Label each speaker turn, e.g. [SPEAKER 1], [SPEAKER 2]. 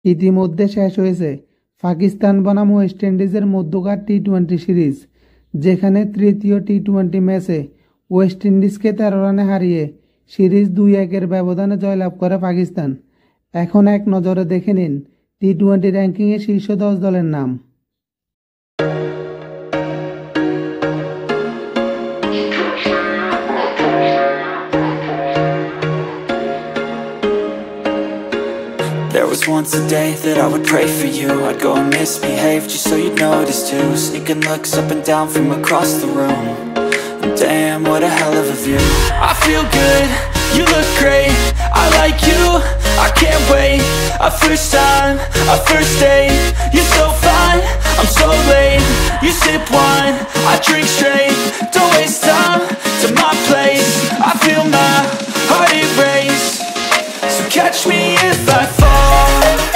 [SPEAKER 1] ইতিমধ্যে শেষ হয়েছে পাকিস্তান বনাম ওয়েস্ট ইন্ডিজের মধ্যকার টি-20 সিরিজ, যেখানে তৃতীয় টি-20 ম্যাচে ওয়েস্ট ইন্ডিজকে 13 রানে হারিয়ে সিরিজ 2-1 ব্যবধানে জয়লাভ করে পাকিস্তান। এখন এক নজরে দেখে নিন টি-20 র্যাঙ্কিংয়ে শীর্ষ 10 দলের নাম।
[SPEAKER 2] There was once a day that I would pray for you. I'd go and misbehave just so you'd notice too. Sneaking looks up and down from across the room. And damn, what a hell of a view. I feel good, you look great, I like you, I can't wait. A first time, a first date, you're so fine, I'm so late. You sip wine, I drink straight. Don't waste time to my place. I feel my heart erase. So catch me if I fall.